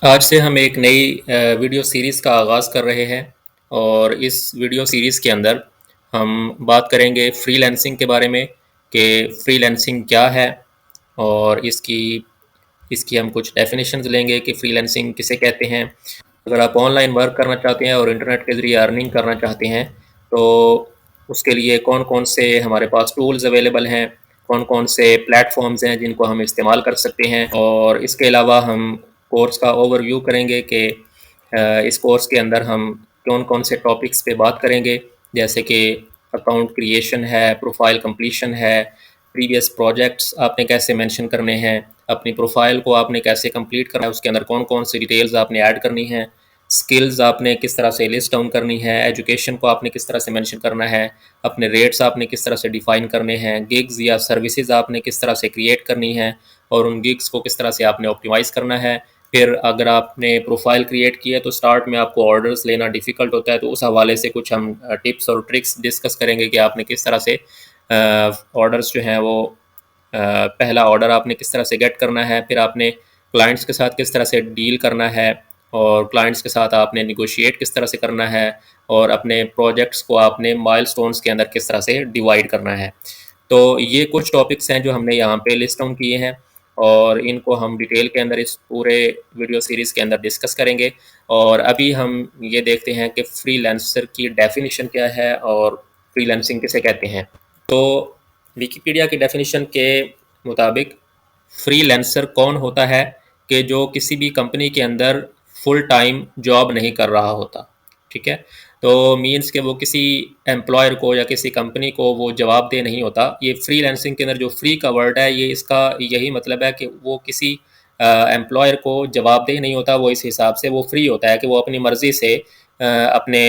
आज से हम एक नई वीडियो सीरीज़ का आगाज़ कर रहे हैं और इस वीडियो सीरीज़ के अंदर हम बात करेंगे फ्रीलांसिंग के बारे में कि फ्रीलांसिंग क्या है और इसकी इसकी हम कुछ डेफिनेशंस लेंगे कि फ्रीलांसिंग किसे कहते हैं। अगर आप ऑनलाइन वर्क करना चाहते हैं और इंटरनेट के ज़रिए अर्निंग करना चाहते हैं तो उसके लिए कौन कौन से हमारे पास टूल्स अवेलेबल हैं, कौन कौन से प्लेटफॉर्म्स हैं जिनको हम इस्तेमाल कर सकते हैं। और इसके अलावा हम कोर्स का ओवरव्यू करेंगे कि इस कोर्स के अंदर हम कौन कौन से टॉपिक्स पे बात करेंगे, जैसे कि अकाउंट क्रिएशन है, प्रोफाइल कंप्लीशन है, प्रीवियस प्रोजेक्ट्स आपने कैसे मेंशन करने हैं, अपनी प्रोफाइल को आपने कैसे कंप्लीट करना है, उसके अंदर कौन कौन सी डिटेल्स आपने ऐड करनी है, स्किल्स आपने किस तरह से लिस्ट डाउन करनी है, एजुकेशन को आपने किस तरह से मेंशन करना है, अपने रेट्स आपने किस तरह से डिफ़ाइन करने हैं, गिग्स या सर्विसेज आपने किस तरह से क्रिएट करनी है और उन गिग्स को किस तरह से आपने ऑप्टिमाइज़ करना है। फिर अगर आपने प्रोफाइल क्रिएट की है तो स्टार्ट में आपको ऑर्डर्स लेना डिफ़िकल्ट होता है, तो उस हवाले से कुछ हम टिप्स और ट्रिक्स डिस्कस करेंगे कि आपने किस तरह से ऑर्डर्स जो हैं वो पहला ऑर्डर आपने किस तरह से गेट करना है, फिर आपने क्लाइंट्स के साथ किस तरह से डील करना है और क्लाइंट्स के साथ आपने निगोशिएट किस तरह से करना है और अपने प्रोजेक्ट्स को आपने माइलस्टोन्स के अंदर किस तरह से डिवाइड करना है। तो ये कुछ टॉपिक्स हैं जो हमने यहाँ पे लिस्ट डाउन किए हैं और इनको हम डिटेल के अंदर इस पूरे वीडियो सीरीज़ के अंदर डिस्कस करेंगे। और अभी हम ये देखते हैं कि फ्रीलांसर की डेफिनेशन क्या है और फ्रीलांसिंग किसे कहते हैं। तो विकिपीडिया की डेफिनेशन के मुताबिक फ्रीलांसर कौन होता है कि जो किसी भी कंपनी के अंदर फुल टाइम जॉब नहीं कर रहा होता। ठीक है, तो मीन्स कि वो किसी एम्प्लॉयर को या किसी कंपनी को वो जवाबदेह नहीं होता। ये फ्रीलांसिंग के अंदर जो फ्री का वर्ड है, ये इसका यही मतलब है कि वो किसी एम्प्लॉयर को जवाबदेह नहीं होता। वो इस हिसाब से वो फ्री होता है कि वो अपनी मर्ज़ी से अपने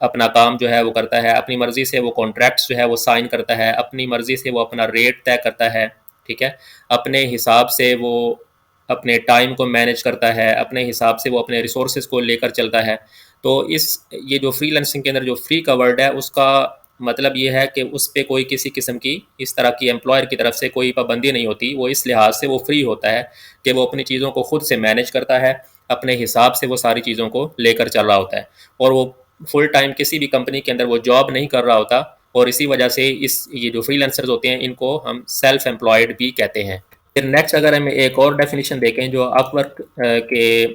अपना काम जो है वो करता है, अपनी मर्ज़ी से वो कॉन्ट्रैक्ट्स जो है वो साइन करता है, अपनी मर्ज़ी से वो अपना रेट तय करता है। ठीक है, अपने हिसाब से वो अपने टाइम को मैनेज करता है, अपने हिसाब से वो अपने रिसोर्सेज को लेकर चलता है। तो ये जो फ्रीलांसिंग के अंदर जो फ्री का वर्ड है, उसका मतलब ये है कि उस पे कोई किसी किस्म की इस तरह की एम्प्लॉयर की तरफ से कोई पाबंदी नहीं होती। वो इस लिहाज से वो फ्री होता है कि वो अपनी चीज़ों को खुद से मैनेज करता है, अपने हिसाब से वो सारी चीज़ों को लेकर चल रहा होता है और वो फुल टाइम किसी भी कंपनी के अंदर वो जॉब नहीं कर रहा होता। और इसी वजह से ये जो फ्रीलांसर्स होते हैं इनको हम सेल्फ एम्प्लॉयड भी कहते हैं। फिर नेक्स्ट अगर हम एक और डेफिनेशन देखें जो अपवर्क के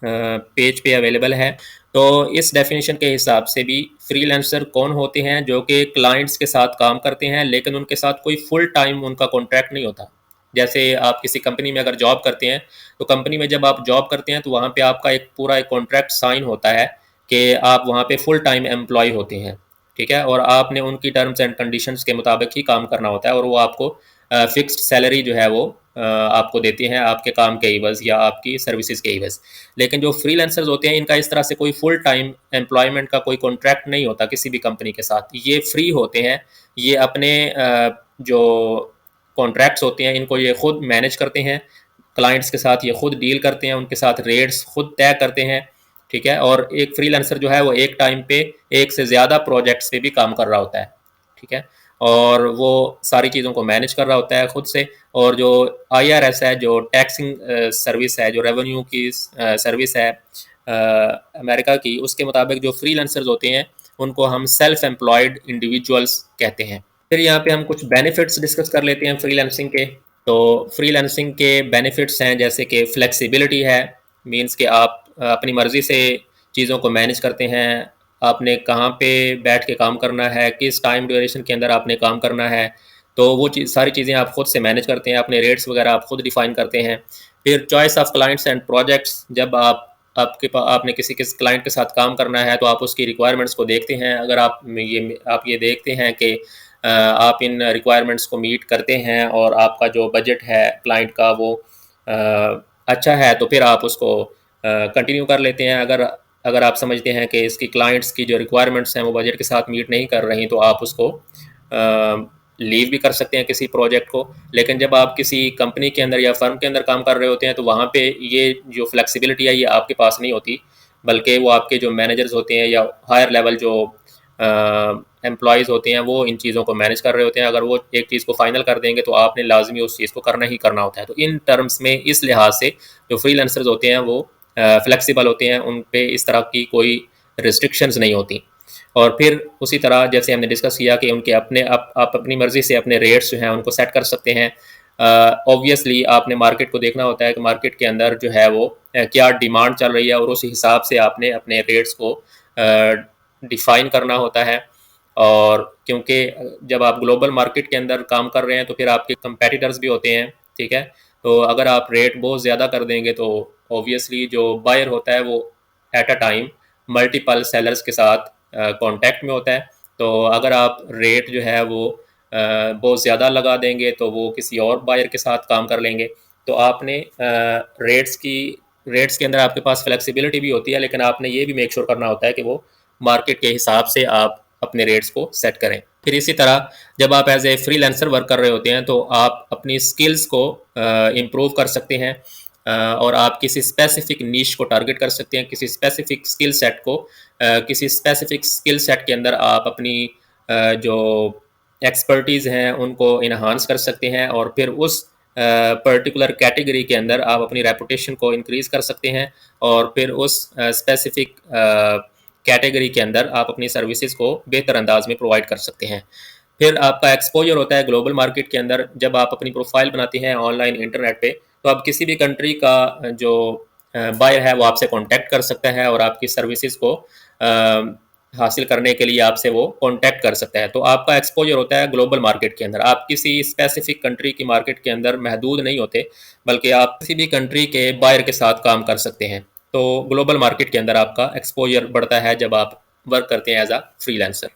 पेज पे अवेलेबल है, तो इस डेफिनेशन के हिसाब से भी फ्रीलांसर कौन होते हैं जो कि क्लाइंट्स के साथ काम करते हैं लेकिन उनके साथ कोई फुल टाइम उनका कॉन्ट्रैक्ट नहीं होता। जैसे आप किसी कंपनी में अगर जॉब करते हैं, तो कंपनी में जब आप जॉब करते हैं तो वहाँ पे आपका एक पूरा एक कॉन्ट्रैक्ट साइन होता है कि आप वहाँ पे फुल टाइम एम्प्लॉय होते हैं। ठीक है, और आपने उनकी टर्म्स एंड कंडीशंस के मुताबिक ही काम करना होता है और वो आपको फिक्स्ड सैलरी जो है वो आपको देती हैं आपके काम के एवज़ या आपकी सर्विसेज के एवज़। लेकिन जो फ्रीलांसर्स होते हैं इनका इस तरह से कोई फुल टाइम एम्प्लॉयमेंट का कोई कॉन्ट्रैक्ट नहीं होता किसी भी कंपनी के साथ। ये फ्री होते हैं, ये अपने जो कॉन्ट्रैक्ट्स होते हैं इनको ये खुद मैनेज करते हैं, क्लाइंट्स के साथ ये खुद डील करते हैं, उनके साथ रेट्स खुद तय करते हैं। ठीक है, और एक फ्रीलांसर जो है वो एक टाइम पे एक से ज़्यादा प्रोजेक्ट्स पे भी काम कर रहा होता है। ठीक है, और वो सारी चीज़ों को मैनेज कर रहा होता है खुद से। और जो आईआरएस है, जो टैक्सिंग सर्विस है, जो रेवेन्यू की सर्विस है अमेरिका की, उसके मुताबिक जो फ्रीलांसर्स होते हैं उनको हम सेल्फ एम्प्लॉयड इंडिविजुअल्स कहते हैं। फिर यहाँ पे हम कुछ बेनिफिट्स डिस्कस कर लेते हैं फ्रीलांसिंग के। तो फ्रीलांसिंग के बेनिफिट्स हैं जैसे कि फ्लेक्सिबिलिटी है, मीन्स कि आप अपनी मर्ज़ी से चीज़ों को मैनेज करते हैं। आपने कहाँ पे बैठ के काम करना है, किस टाइम ड्यूरेशन के अंदर आपने काम करना है, तो वो सारी चीज़ें आप खुद से मैनेज करते हैं, अपने रेट्स वगैरह आप खुद डिफ़ाइन करते हैं। फिर choice of clients and projects, जब आपने किस क्लाइंट के साथ काम करना है तो आप उसकी रिक्वायरमेंट्स को देखते हैं। अगर आप ये देखते हैं कि आप इन रिक्वायरमेंट्स को मीट करते हैं और आपका जो बजट है क्लाइंट का वो अच्छा है, तो फिर आप उसको कंटिन्यू कर लेते हैं। अगर अगर आप समझते हैं कि इसकी क्लाइंट्स की जो रिक्वायरमेंट्स हैं वो बजट के साथ मीट नहीं कर रही, तो आप उसको लीव भी कर सकते हैं किसी प्रोजेक्ट को। लेकिन जब आप किसी कंपनी के अंदर या फर्म के अंदर काम कर रहे होते हैं तो वहाँ पे ये जो फ्लेक्सिबिलिटी है ये आपके पास नहीं होती, बल्कि वो आपके जो मैनेजर्स होते हैं या हायर लेवल जो एम्प्लॉयज़ होते हैं वो इन चीज़ों को मैनेज कर रहे होते हैं। अगर वो एक चीज़ को फाइनल कर देंगे तो आपने लाजमी उस चीज़ को करना ही करना होता है। तो इन टर्म्स में, इस लिहाज से जो फ्रीलांसर्स होते हैं वो फ्लेक्सिबल होते हैं, उन पे इस तरह की कोई रिस्ट्रिक्शंस नहीं होती। और फिर उसी तरह जैसे हमने डिस्कस किया कि उनके अपने आप अपनी मर्ज़ी से अपने रेट्स जो हैं उनको सेट कर सकते हैं। ऑब्वियसली आपने मार्केट को देखना होता है कि मार्केट के अंदर जो है वो क्या डिमांड चल रही है और उस हिसाब से आपने अपने रेट्स को डिफ़ाइन करना होता है। और क्योंकि जब आप ग्लोबल मार्केट के अंदर काम कर रहे हैं तो फिर आपके कंपेटिटर्स भी होते हैं, ठीक है? तो अगर आप रेट बहुत ज़्यादा कर देंगे तो ऑब्वियसली जो बायर होता है वो at a time multiple sellers के साथ कांटेक्ट में होता है। तो अगर आप रेट जो है वो बहुत ज़्यादा लगा देंगे तो वो किसी और बायर के साथ काम कर लेंगे। तो आपने रेट्स के अंदर आपके पास फ्लेक्सिबिलिटी भी होती है, लेकिन आपने ये भी मेक श्योर करना होता है कि वो मार्केट के हिसाब से आप अपने रेट्स को सेट करें। फिर इसी तरह जब आप एज ए फ्रीलांसर वर्क कर रहे होते हैं तो आप अपनी स्किल्स को इम्प्रूव कर सकते हैं, और आप किसी स्पेसिफिक नीश को टारगेट कर सकते हैं, किसी स्पेसिफिक स्किल सेट को किसी स्पेसिफिक स्किल सेट के अंदर आप अपनी जो एक्सपर्टीज़ हैं उनको इन्हांस कर सकते हैं, और फिर उस पर्टिकुलर कैटेगरी के अंदर आप अपनी रेपुटेशन को इंक्रीज़ कर सकते हैं, और फिर उस स्पेसिफिक कैटेगरी के अंदर आप अपनी सर्विसेज को बेहतर अंदाज में प्रोवाइड कर सकते हैं। फिर आपका एक्सपोजर होता है ग्लोबल मार्केट के अंदर। जब आप अपनी प्रोफाइल बनाते हैं ऑनलाइन इंटरनेट पे तो आप किसी भी कंट्री का जो बायर है वो आपसे कांटेक्ट कर सकता है और आपकी सर्विसेज को हासिल करने के लिए आपसे वो कांटेक्ट कर सकता है। तो आपका एक्सपोजर होता है ग्लोबल मार्केट के अंदर। आप किसी स्पेसिफिक कंट्री की मार्केट के अंदर महदूद नहीं होते, बल्कि आप किसी भी कंट्री के बायर के साथ काम कर सकते हैं। तो ग्लोबल मार्केट के अंदर आपका एक्सपोजर बढ़ता है जब आप वर्क करते हैं एज अ फ्रीलांसर।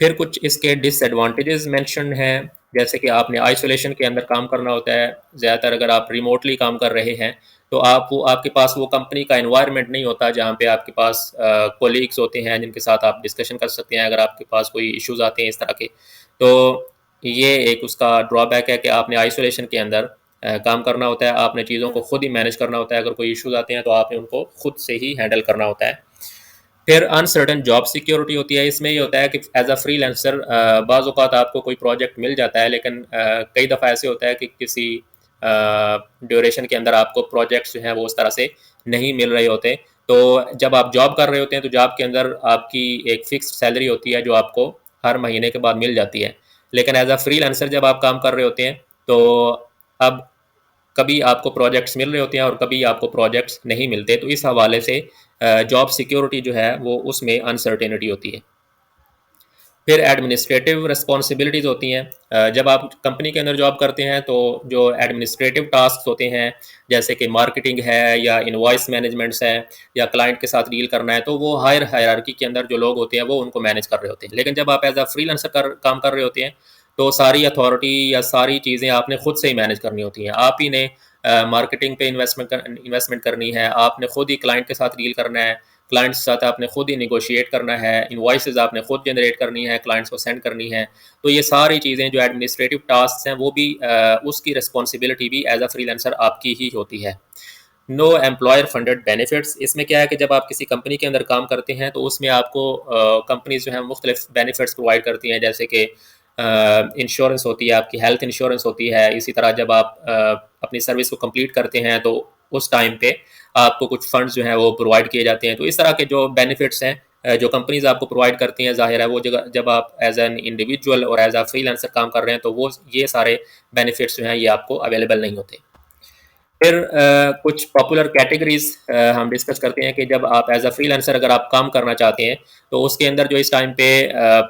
फिर कुछ इसके डिसएडवांटेजेस मेंशन हैं, जैसे कि आपने आइसोलेशन के अंदर काम करना होता है। ज़्यादातर अगर आप रिमोटली काम कर रहे हैं तो आपके पास वो कंपनी का एनवायरनमेंट नहीं होता जहाँ पे आपके पास कोलीग्स होते हैं जिनके साथ आप डिस्कशन कर सकते हैं अगर आपके पास कोई इश्यूज आते हैं इस तरह के। तो ये एक उसका ड्रॉबैक है कि आपने आइसोलेशन के अंदर काम करना होता है, आपने चीज़ों को खुद ही मैनेज करना होता है। अगर कोई इश्यूज आते हैं तो आपने उनको खुद से ही हैंडल करना होता है। फिर अनसर्टन जॉब सिक्योरिटी होती है। इसमें ये होता है कि एज अ फ्रीलांसर बाज़ औक़ात आपको कोई प्रोजेक्ट मिल जाता है, लेकिन कई दफ़ा ऐसे होता है कि किसी ड्यूरेशन के अंदर आपको प्रोजेक्ट्स जो हैं वो उस तरह से नहीं मिल रहे होते। तो जब आप जॉब कर रहे होते हैं तो जॉब के अंदर आपकी एक फ़िक्स्ड सैलरी होती है जो आपको हर महीने के बाद मिल जाती है। लेकिन एज अ फ्रीलांसर जब आप काम कर रहे होते हैं तो अब कभी आपको प्रोजेक्ट्स मिल रहे होते हैं और कभी आपको प्रोजेक्ट्स नहीं मिलते। तो इस हवाले से जॉब सिक्योरिटी जो है वो उसमें अनसर्टेनिटी होती है। फिर एडमिनिस्ट्रेटिव रिस्पॉन्सिबिलिटीज़ होती हैं। जब आप कंपनी के अंदर जॉब करते हैं तो जो एडमिनिस्ट्रेटिव टास्क होते हैं, जैसे कि मार्केटिंग है या इनवॉइस मैनेजमेंट्स है या क्लाइंट के साथ डील करना है, तो वो हायर हायरार्की के अंदर जो लोग होते हैं वो उनको मैनेज कर रहे होते हैं। लेकिन जब आप एज अ फ्रीलांसर काम कर रहे होते हैं तो सारी अथॉरिटी या सारी चीज़ें आपने खुद से ही मैनेज करनी होती हैं। आप ही ने मार्केटिंग पे इन्वेस्टमेंट करनी है, आपने खुद ही क्लाइंट के साथ डील करना है, क्लाइंट्स के साथ आपने खुद ही नेगोशिएट करना है, इनवॉइसेस आपने खुद जनरेट करनी है, क्लाइंट्स को सेंड करनी है। तो ये सारी चीज़ें जो एडमिनिस्ट्रेटिव टास्क हैं वो भी उसकी रिस्पॉन्सिबिलिटी भी एज अ फ्रीलांसर आपकी ही होती है। No employer funded benefits. इसमें क्या है कि जब आप किसी कंपनी के अंदर काम करते हैं तो उसमें आपको कंपनीज जो है मुख्तलिफ बेनिफिट्स प्रोवाइड करती हैं, जैसे कि इंश्योरेंस होती है, आपकी हेल्थ इंश्योरेंस होती है। इसी तरह जब आप अपनी सर्विस को कंप्लीट करते हैं तो उस टाइम पे आपको कुछ फंड्स जो हैं वो प्रोवाइड किए जाते हैं। तो इस तरह के जो बेनिफिट्स हैं जो कंपनीज आपको प्रोवाइड करती हैं, ज़ाहिर है वो जगह जब आप एज एन इंडिविजुअल और एज अ फ्रीलांसर काम कर रहे हैं तो वो ये सारे बेनिफिट्स जो हैं ये आपको अवेलेबल नहीं होते। फिर कुछ पॉपुलर कैटेगरीज हम डिस्कस करते हैं कि जब आप एज अ फ्रीलांसर अगर आप काम करना चाहते हैं तो उसके अंदर जो इस टाइम पे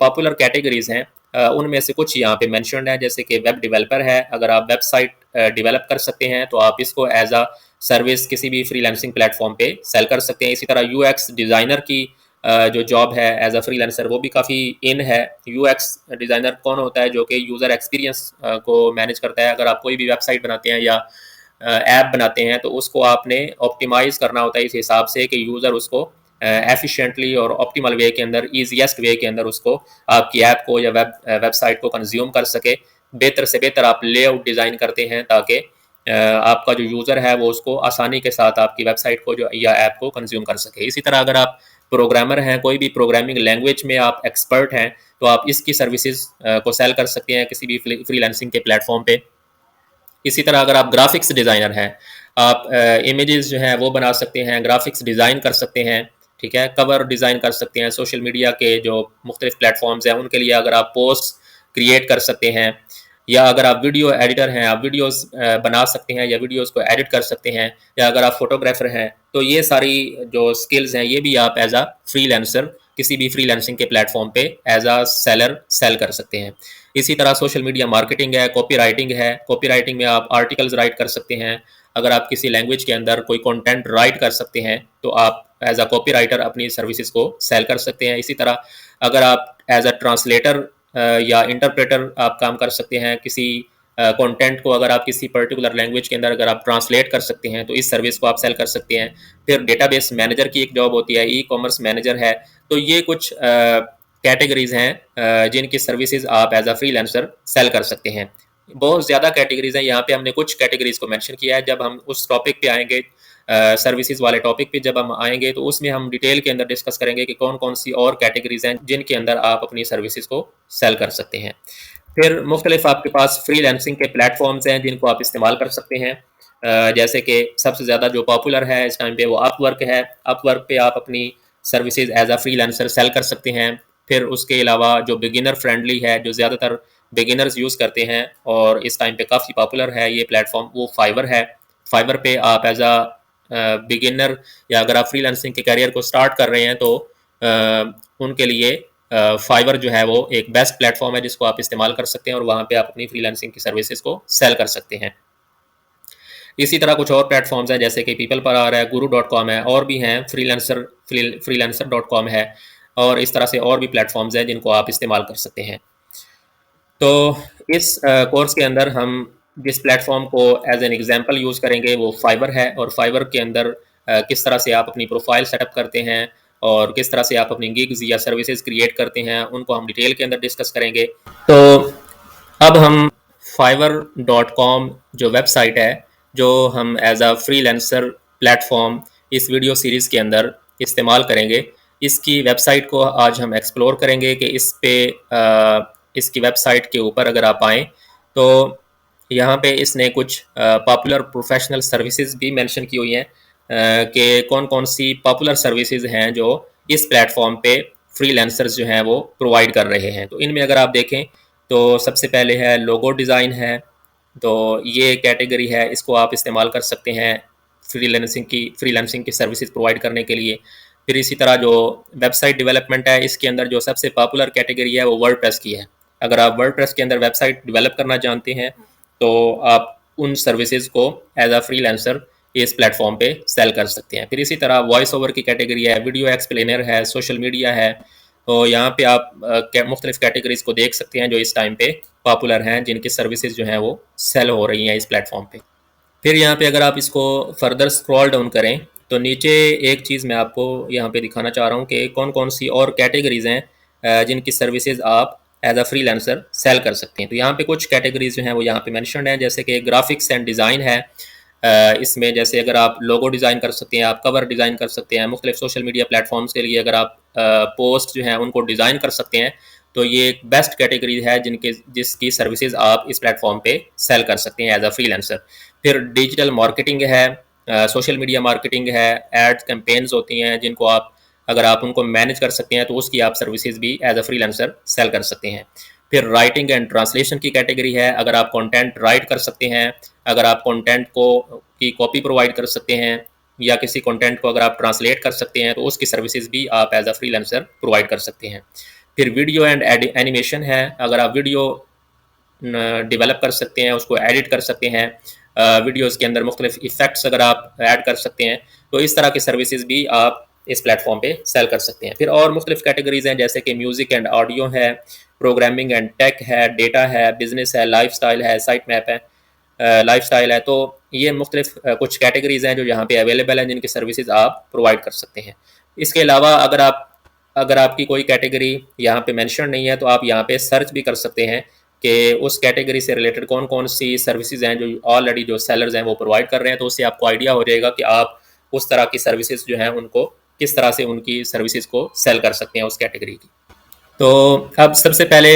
पॉपुलर कैटेगरीज हैं उनमें से कुछ यहाँ पे मेंशन्ड है, जैसे कि वेब डेवलपर है। अगर आप वेबसाइट डेवलप कर सकते हैं तो आप इसको एज अ सर्विस किसी भी फ्रीलांसिंग प्लेटफॉर्म पे सेल कर सकते हैं। इसी तरह यूएक्स डिज़ाइनर की जो जॉब है एज अ फ्रीलांसर वो भी काफ़ी इन है। यूएक्स डिज़ाइनर कौन होता है? जो कि यूज़र एक्सपीरियंस को मैनेज करता है। अगर आप कोई भी वेबसाइट बनाते हैं या ऐप बनाते हैं तो उसको आपने ऑप्टिमाइज़ करना होता है इस हिसाब से कि यूज़र उसको एफिशिएंटली और ऑप्टिमल वे के अंदर, ईजीएस्ट वे के अंदर उसको आपकी ऐप को या वेबसाइट को कंज्यूम कर सके। बेहतर से बेहतर आप लेआउट डिज़ाइन करते हैं ताकि आपका जो यूज़र है वो उसको आसानी के साथ आपकी वेबसाइट को जो या ऐप को कंज्यूम कर सके। इसी तरह अगर आप प्रोग्रामर हैं, कोई भी प्रोग्रामिंग लैंग्वेज में आप एक्सपर्ट हैं तो आप इसकी सर्विसेज को सेल कर सकते हैं किसी भी फ्रीलांसिंग के प्लेटफॉर्म पे। इसी तरह अगर आप ग्राफिक्स डिज़ाइनर हैं, आप इमेजेस जो हैं वो बना सकते हैं, ग्राफिक्स डिज़ाइन कर सकते हैं, ठीक है, कवर डिज़ाइन कर सकते हैं, सोशल मीडिया के जो मुख्तलिफ प्लेटफॉर्म्स हैं उनके लिए अगर आप पोस्ट क्रिएट कर सकते हैं, या अगर आप वीडियो एडिटर हैं, आप वीडियोस बना सकते हैं या वीडियोस को एडिट कर सकते हैं, या अगर आप फोटोग्राफर हैं, तो ये सारी जो स्किल्स हैं ये भी आप एज आ फ्रीलांसर किसी भी फ्रीलांसिंग के प्लेटफॉर्म पे एज आ सेलर सेल कर सकते हैं। इसी तरह सोशल मीडिया मार्केटिंग है, कॉपी राइटिंग है, कॉपी राइटिंग में आप आर्टिकल्स राइट कर सकते हैं। अगर आप किसी लैंग्वेज के अंदर कोई कंटेंट राइट कर सकते हैं तो आप एज अ कॉपी राइटर अपनी सर्विसेज को सेल कर सकते हैं। इसी तरह अगर आप एज अ ट्रांसलेटर या इंटरप्रेटर आप काम कर सकते हैं, किसी कंटेंट को अगर आप किसी पर्टिकुलर लैंग्वेज के अंदर अगर आप ट्रांसलेट कर सकते हैं तो इस सर्विस को आप सेल कर सकते हैं। फिर डेटाबेस मैनेजर की एक जॉब होती है, ई कॉमर्स मैनेजर है। तो ये कुछ कैटेगरीज हैं जिनकी सर्विसेज आप एज अ फ्रीलांसर सेल कर सकते हैं। बहुत ज़्यादा कैटेगरीज हैं, यहाँ पे हमने कुछ कैटेगरीज को मेंशन किया है। जब हम उस टॉपिक पे आएंगे, सर्विसेज वाले टॉपिक पे जब हम आएंगे तो उसमें हम डिटेल के अंदर डिस्कस करेंगे कि कौन कौन सी और कैटेगरीज हैं जिनके अंदर आप अपनी सर्विसेज को सेल कर सकते हैं। फिर मुख्तलिफ आपके पास फ्रीलांसिंग के प्लेटफॉर्म्स हैं जिनको आप इस्तेमाल कर सकते हैं। जैसे कि सबसे ज़्यादा जो पॉपुलर है इस टाइम पे वो अपवर्क है। अपवर्क पे आप अपनी services as a freelancer sell कर सकते हैं। फिर उसके अलावा जो बिगिनर फ्रेंडली है, जो ज़्यादातर बिगिनर्स यूज़ करते हैं और इस टाइम पे काफ़ी पॉपुलर है ये प्लेटफॉर्म, वो फाइवर है। फाइवर पे आप एज अ बिगिनर या अगर आप फ्रीलांसिंग के करियर को स्टार्ट कर रहे हैं तो उनके लिए फाइवर जो है वो एक बेस्ट प्लेटफॉर्म है जिसको आप इस्तेमाल कर सकते हैं और वहाँ पे आप अपनी फ्रीलांसिंग की सर्विसेज को सेल कर सकते हैं। इसी तरह कुछ और प्लेटफॉर्म्स हैं जैसे कि पीपल पर आ रहा है, guru.com है, और भी हैं, freelancer.com है, और इस तरह से और भी प्लेटफॉर्म्स हैं जिनको आप इस्तेमाल कर सकते हैं। तो इस कोर्स के अंदर हम जिस प्लेटफॉर्म को एज एन एग्जांपल यूज़ करेंगे वो फाइवर है, और फाइवर के अंदर किस तरह से आप अपनी प्रोफाइल सेटअप करते हैं और किस तरह से आप अपनी गिग्स या सर्विसेज क्रिएट करते हैं उनको हम डिटेल के अंदर डिस्कस करेंगे। तो अब हम fiverr.com जो वेबसाइट है, जो हम एज अ फ्रीलांसर प्लेटफॉर्म इस वीडियो सीरीज़ के अंदर इस्तेमाल करेंगे, इसकी वेबसाइट को आज हम एक्सप्लोर करेंगे कि इस पे इसकी वेबसाइट के ऊपर अगर आप आएँ तो यहाँ पे इसने कुछ पॉपुलर प्रोफेशनल सर्विसेज भी मेंशन की हुई हैं कि कौन कौन सी पॉपुलर सर्विसेज हैं जो इस प्लेटफॉर्म पे फ्रीलांसर्स जो हैं वो प्रोवाइड कर रहे हैं। तो इनमें अगर आप देखें तो सबसे पहले है लोगो डिज़ाइन है, तो ये कैटेगरी है, इसको आप इस्तेमाल कर सकते हैं फ्रीलांसिंग की सर्विसेज प्रोवाइड करने के लिए। फिर इसी तरह जो वेबसाइट डेवलपमेंट है, इसके अंदर जो सबसे पॉपुलर कैटेगरी है वो वर्डप्रेस की है। अगर आप वर्डप्रेस के अंदर वेबसाइट डेवलप करना जानते हैं तो आप उन सर्विसेज को एज अ फ्रीलांसर इस प्लेटफॉर्म पे सेल कर सकते हैं। फिर इसी तरह वॉइस ओवर की कैटेगरी है, वीडियो एक्सप्लेनर है, सोशल मीडिया है। तो यहाँ पे आप मुख्तलिफ कैटेगरीज को देख सकते हैं जो इस टाइम पे पॉपुलर हैं, जिनकी सर्विसेज जो हैं वो सेल हो रही हैं इस प्लेटफॉर्म पे। फिर यहाँ पे अगर आप इसको फर्दर स्क्रॉल डाउन करें तो नीचे एक चीज़ मैं आपको यहाँ पे दिखाना चाह रहा हूँ कि कौन कौन सी और कैटेगरीज हैं जिनकी सर्विसेज आप एज अ फ्रीलांसर सेल कर सकते हैं। तो यहाँ पे कुछ कैटेगरीज जो हैं वो यहाँ पे मेंशन्ड हैं, जैसे कि ग्राफिक्स एंड डिज़ाइन है। इसमें जैसे अगर आप लोगो डिज़ाइन कर सकते हैं, आप कवर डिज़ाइन कर सकते हैं, मुख्तलिफ सोशल मीडिया प्लेटफॉर्म्स के लिए अगर आप पोस्ट जो हैं उनको डिज़ाइन कर सकते हैं, तो ये एक बेस्ट कैटेगरी है जिसकी सर्विसेज आप इस प्लेटफॉर्म पे सेल कर सकते हैं एज अ फ्रीलांसर। फिर डिजिटल मार्केटिंग है, सोशल मीडिया मार्केटिंग है, एड कैंपेन्स होती हैं जिनको आप अगर आप उनको मैनेज कर सकते हैं तो उसकी आप सर्विसेज भी एज अ फ्रीलांसर सेल कर सकते हैं। फिर राइटिंग एंड ट्रांसलेशन की कैटेगरी है, अगर आप कंटेंट राइट कर सकते हैं, अगर आप कंटेंट को की कॉपी प्रोवाइड कर सकते हैं या किसी कंटेंट को अगर आप ट्रांसलेट कर सकते हैं तो उसकी सर्विसेज भी आप एज अ फ्रीलांसर प्रोवाइड कर सकते हैं। फिर वीडियो एंड एनिमेशन है, अगर आप वीडियो डेवलप कर सकते हैं, उसको एडिट कर सकते हैं, वीडियोज़ के अंदर मुख्तलिफ इफ़ेक्ट्स अगर आप ऐड कर सकते हैं, तो इस तरह की सर्विसेज भी आप इस प्लेटफॉर्म पे सेल कर सकते हैं। फिर और मुख्तलिफ कैटेगरीज हैं जैसे कि म्यूज़िक एंड ऑडियो है, प्रोग्रामिंग एंड टेक है, डेटा है, बिजनेस है, लाइफस्टाइल है, साइट मैप है, लाइफस्टाइल है। तो ये मुख्तलिफ कुछ कैटेगरीज हैं जो यहाँ पे अवेलेबल हैं जिनकी सर्विसेज आप प्रोवाइड कर सकते हैं। इसके अलावा अगर आपकी कोई कैटेगरी यहाँ पे मेंशन नहीं है तो आप यहाँ पे सर्च भी कर सकते हैं कि उस कैटेगरी से रिलेटेड कौन कौन सी सर्विसेज हैं जो ऑलरेडी जो सेलर्स हैं वो प्रोवाइड कर रहे हैं, तो उससे आपको आइडिया हो जाएगा कि आप उस तरह की सर्विसेज जो हैं उनको किस तरह से उनकी सर्विसेज को सेल कर सकते हैं उस कैटेगरी की। तो अब सबसे पहले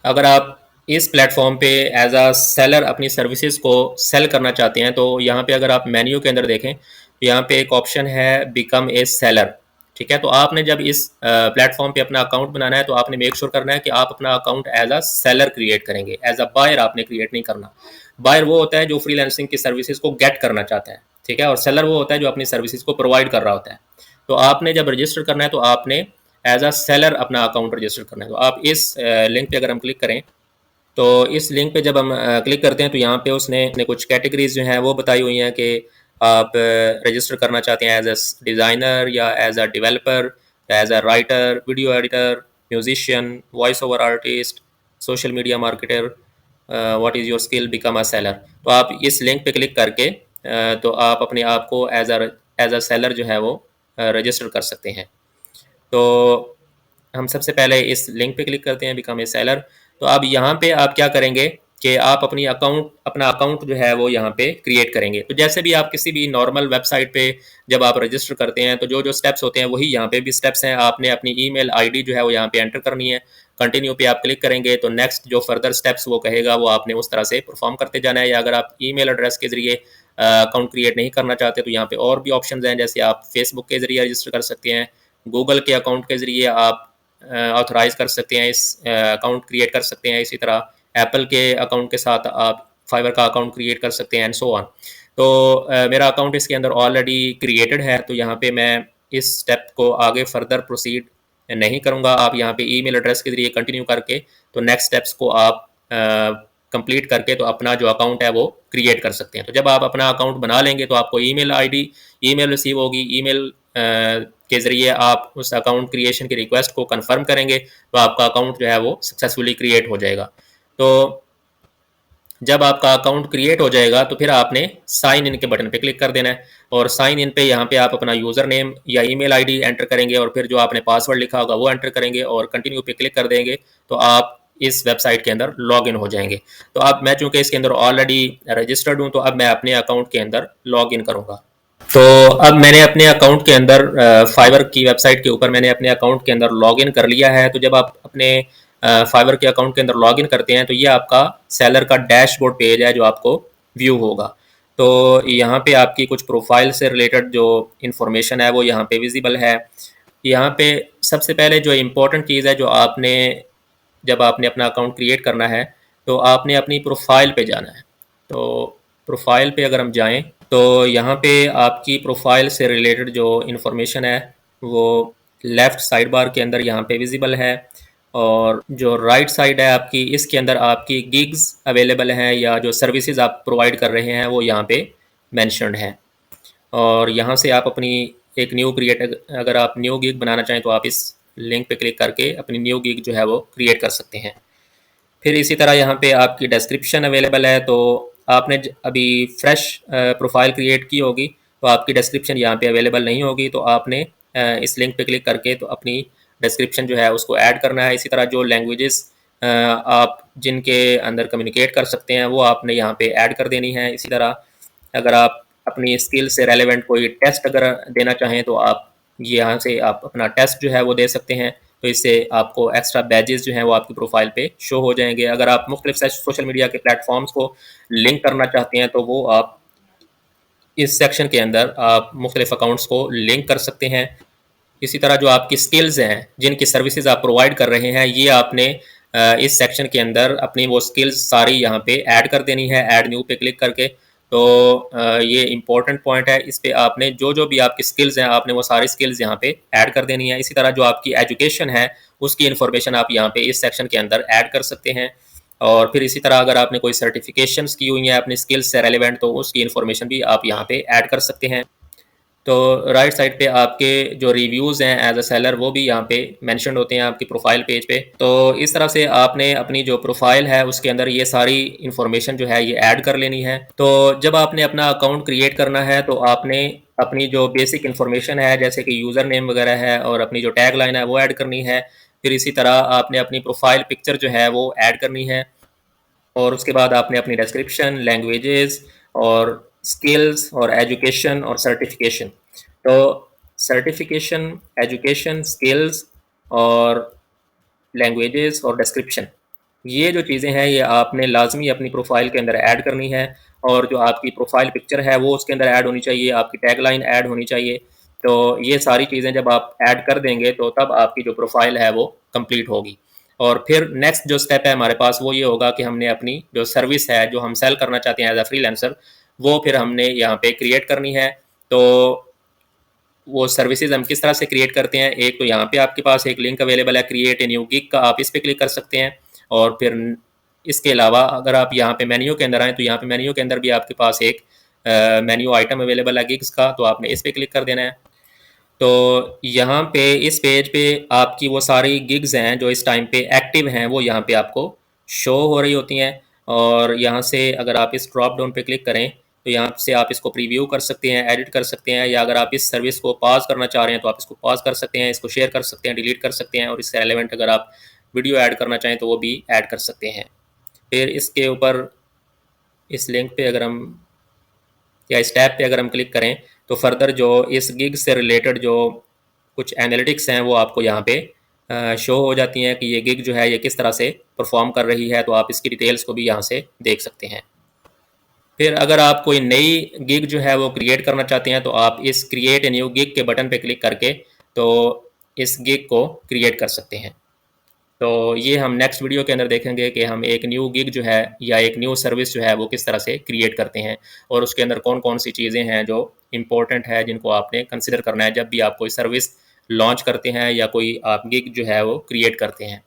अगर आप इस प्लेटफॉर्म पे एज अ सेलर अपनी सर्विसेज को सेल करना चाहते हैं, तो यहाँ पे अगर आप मेन्यू के अंदर देखें तो यहाँ पे एक ऑप्शन है बिकम ए सेलर। ठीक है, तो आपने जब इस प्लेटफॉर्म पे अपना अकाउंट बनाना है तो आपने मेक श्योर करना है कि आप अपना account as a seller create करेंगे, एज अ बायर आपने क्रिएट नहीं करना। बायर वो होता है जो फ्रीलांसिंग की सर्विसेज को गेट करना चाहता है, ठीक है, और सेलर वो होता है जो अपनी सर्विसेज को प्रोवाइड कर रहा होता है। तो आपने जब रजिस्टर करना है तो आपने एज अ सेलर अपना अकाउंट रजिस्टर करना है। तो आप इस लिंक पे अगर हम क्लिक करें तो इस लिंक पे जब हम क्लिक करते हैं तो यहाँ पे उसने कुछ कैटेगरीज जो हैं वो बताई हुई हैं कि आप रजिस्टर करना चाहते हैं एज अ डिज़ाइनर या as a developer, as a writer, video editor, musician, voice over artist, social media marketer, what is your skill, become a seller. तो आप इस लिंक पे क्लिक करके तो आप अपने आप को एज अ सेलर जो है वो रजिस्टर कर सकते हैं। तो हम सबसे पहले इस लिंक पे क्लिक करते हैं बिकम ए सेलर। तो अब यहाँ पे आप क्या करेंगे कि आप अपना अकाउंट जो है वो यहाँ पे क्रिएट करेंगे। तो जैसे भी आप किसी भी नॉर्मल वेबसाइट पे जब आप रजिस्टर करते हैं तो जो जो स्टेप्स होते हैं वही यहाँ पे भी स्टेप्स हैं। आपने अपनी ईमेल आईडी जो है वो यहाँ पे एंटर करनी है। कंटिन्यू पे आप क्लिक करेंगे तो नेक्स्ट जो फर्दर स्टेप्स वो कहेगा वो आपने उस तरह से परफॉर्म करते जाना है। या अगर आप ईमेल एड्रेस के जरिए अकाउंट क्रिएट नहीं करना चाहते तो यहाँ पे और भी ऑप्शन हैं, जैसे आप फेसबुक के जरिए रजिस्टर कर सकते हैं, गूगल के अकाउंट के जरिए आप ऑथराइज कर सकते हैं, इस अकाउंट क्रिएट कर सकते हैं। इसी तरह एप्पल के अकाउंट के साथ आप फाइवर का अकाउंट क्रिएट कर सकते हैं एंड सो ऑन। तो मेरा अकाउंट इसके अंदर ऑलरेडी क्रिएटेड है, तो यहाँ पे मैं इस स्टेप को आगे फर्दर प्रोसीड नहीं करूँगा। आप यहाँ पे ईमेल एड्रेस के जरिए कंटिन्यू करके तो नेक्स्ट स्टेप्स को आप कंप्लीट करके तो अपना जो अकाउंट है वो क्रिएट कर सकते हैं। तो जब आप अपना अकाउंट बना लेंगे तो आपको ईमेल आईडी ईमेल रिसीव होगी। ईमेल के ज़रिए आप उस अकाउंट क्रिएशन की रिक्वेस्ट को कंफर्म करेंगे तो आपका अकाउंट जो है वो सक्सेसफुली क्रिएट हो जाएगा। तो जब आपका अकाउंट क्रिएट हो जाएगा तो फिर आपने साइन इन के बटन पे क्लिक कर देना है, और साइन इन पे यहाँ पे आप अपना यूज़र नेम या ईमेल आईडी एंटर करेंगे और फिर जो आपने पासवर्ड लिखा होगा वो एंटर करेंगे और कंटिन्यू पे क्लिक कर देंगे तो आप इस वेबसाइट के अंदर लॉग इन हो जाएंगे। तो अब मैं चूँकि इसके अंदर ऑलरेडी रजिस्टर्ड हूँ तो अब मैं अपने अकाउंट के अंदर लॉग इन करूँगा। तो अब मैंने अपने अकाउंट के अंदर फाइवर की वेबसाइट के ऊपर मैंने अपने अकाउंट के अंदर लॉगिन कर लिया है। तो जब आप अपने फाइवर के अकाउंट के अंदर लॉगिन करते हैं तो ये आपका सेलर का डैशबोर्ड पेज है जो आपको व्यू होगा। तो यहाँ पे आपकी कुछ प्रोफाइल से रिलेटेड जो इन्फॉर्मेशन है वो यहाँ पे विजिबल है। यहाँ पे सबसे पहले जो इम्पोर्टेंट चीज़ है जो आपने जब आपने अपना अकाउंट क्रिएट करना है तो आपने अपनी प्रोफाइल पे जाना है। तो प्रोफाइल पे अगर हम जाएं तो यहाँ पे आपकी प्रोफाइल से रिलेटेड जो इन्फॉर्मेशन है वो लेफ़्ट साइड बार के अंदर यहाँ पे विजिबल है, और जो राइट साइड है आपकी इसके अंदर आपकी गिग्स अवेलेबल हैं या जो सर्विसेज आप प्रोवाइड कर रहे हैं वो यहाँ पे मेंशन्ड हैं। और यहाँ से आप अपनी एक न्यू क्रिएट अगर आप न्यू गिग बनाना चाहें तो आप इस लिंक पे क्लिक करके अपनी न्यू गिग जो है वो क्रिएट कर सकते हैं। फिर इसी तरह यहाँ पे आपकी डिस्क्रिप्शन अवेलेबल है। तो आपने अभी फ्रेश प्रोफाइल क्रिएट की होगी तो आपकी डिस्क्रिप्शन यहाँ पे अवेलेबल नहीं होगी, तो आपने इस लिंक पे क्लिक करके तो अपनी डिस्क्रिप्शन जो है उसको ऐड करना है। इसी तरह जो लैंग्वेजेस आप जिनके अंदर कम्युनिकेट कर सकते हैं वो आपने यहाँ पे ऐड कर देनी है। इसी तरह अगर आप अपनी स्किल से रेलेवेंट कोई टेस्ट अगर देना चाहें तो आप यहाँ से आप अपना टेस्ट जो है वो दे सकते हैं। तो इससे आपको एक्स्ट्रा बैजेस जो हैं वो आपकी प्रोफाइल पे शो हो जाएंगे। अगर आप मुख्तलिफ सोशल मीडिया के प्लेटफॉर्म्स को लिंक करना चाहते हैं तो वो आप इस सेक्शन के अंदर आप मुख्तलिफ अकाउंट्स को लिंक कर सकते हैं। इसी तरह जो आपकी स्किल्स हैं जिनकी सर्विसेज आप प्रोवाइड कर रहे हैं ये आपने इस सेक्शन के अंदर अपनी वो स्किल्स सारी यहाँ पे ऐड कर देनी है, ऐड न्यू पे क्लिक करके। तो ये इंपॉर्टेंट पॉइंट है, इस पे आपने जो जो भी आपकी स्किल्स हैं आपने वो सारी स्किल्स यहाँ पे ऐड कर देनी है। इसी तरह जो आपकी एजुकेशन है उसकी इन्फॉर्मेशन आप यहाँ पे इस सेक्शन के अंदर ऐड कर सकते हैं। और फिर इसी तरह अगर आपने कोई सर्टिफिकेशंस की हुई हैं अपनी स्किल्स से रेलिवेंट तो उसकी इन्फॉर्मेशन भी आप यहाँ पे ऐड कर सकते हैं। तो राइट साइड पे आपके जो रिव्यूज़ हैं एज अ सेलर वो भी यहाँ पे मेंशन होते हैं आपकी प्रोफाइल पेज पे। तो इस तरह से आपने अपनी जो प्रोफाइल है उसके अंदर ये सारी इन्फॉर्मेशन जो है ये ऐड कर लेनी है। तो जब आपने अपना अकाउंट क्रिएट करना है तो आपने अपनी जो बेसिक इन्फॉर्मेशन है जैसे कि यूज़र नेम वगैरह है और अपनी जो टैग लाइन है वो ऐड करनी है। फिर इसी तरह आपने अपनी प्रोफाइल पिक्चर जो है वो ऐड करनी है, और उसके बाद आपने अपनी डिस्क्रिप्शन, लैंग्वेजेस और स्किल्स और एजुकेशन और सर्टिफिकेशन। तो सर्टिफिकेशन, एजुकेशन, स्किल्स और लैंग्वेजेस और डिस्क्रिप्शन ये जो चीज़ें हैं ये आपने लाजमी अपनी प्रोफाइल के अंदर ऐड करनी है, और जो आपकी प्रोफाइल पिक्चर है वो उसके अंदर ऐड होनी चाहिए, आपकी टैगलाइन ऐड होनी चाहिए। तो ये सारी चीज़ें जब आप ऐड कर देंगे तो तब आपकी जो प्रोफाइल है वो कंप्लीट होगी। और फिर नेक्स्ट जो स्टेप है हमारे पास वो ये होगा कि हमने अपनी जो सर्विस है जो हम सेल करना चाहते हैं एज अ फ्रीलांसर, वो फिर हमने यहाँ पे क्रिएट करनी है। तो वो सर्विसेज हम किस तरह से क्रिएट करते हैं, एक तो यहाँ पे आपके पास एक लिंक अवेलेबल है क्रिएट ए न्यू गिग का, आप इस पर क्लिक कर सकते हैं। और फिर इसके अलावा अगर आप यहाँ पे मेन्यू के अंदर आएँ तो यहाँ पे मेन्यू के अंदर भी आपके पास एक मेन्यू आइटम अवेलेबल है गिग्स का, तो आपने इस पर क्लिक कर देना है। तो यहाँ पे इस पेज पे आपकी वो सारी गिग्स हैं जो इस टाइम पे एक्टिव हैं वो यहाँ पे आपको शो हो रही होती हैं। और यहाँ से अगर आप इस ड्रॉप डाउन पे क्लिक करें तो यहाँ से आप इसको प्रीव्यू कर सकते हैं, एडिट कर सकते हैं, या अगर आप इस सर्विस को पॉज करना चाह रहे हैं तो आप इसको पॉज कर सकते हैं, इसको शेयर कर सकते हैं, डिलीट कर सकते हैं, और इससे रेलेवेंट अगर आप वीडियो ऐड करना चाहें तो वो भी ऐड कर सकते हैं। फिर इसके ऊपर इस लिंक पे अगर हम या इस टैब पे अगर हम क्लिक करें तो फर्दर जो इस गिग से रिलेटेड जो कुछ एनालिटिक्स हैं वो आपको यहाँ पे शो हो जाती हैं कि ये गिग जो है ये किस तरह से परफॉर्म कर रही है, तो आप इसकी डिटेल्स को भी यहाँ से देख सकते हैं। फिर अगर आप कोई नई गिग जो है वो क्रिएट करना चाहते हैं तो आप इस क्रिएट ए न्यू गिग के बटन पे क्लिक करके तो इस गिग को क्रिएट कर सकते हैं। तो ये हम नेक्स्ट वीडियो के अंदर देखेंगे कि हम एक न्यू गिग जो है या एक न्यू सर्विस जो है वो किस तरह से क्रिएट करते हैं, और उसके अंदर कौन कौन सी चीज़ें हैं जो इम्पोर्टेंट है जिनको आपने कंसिडर करना है जब भी आप कोई सर्विस लॉन्च करते हैं या कोई आप गिग जो है वो क्रिएट करते हैं।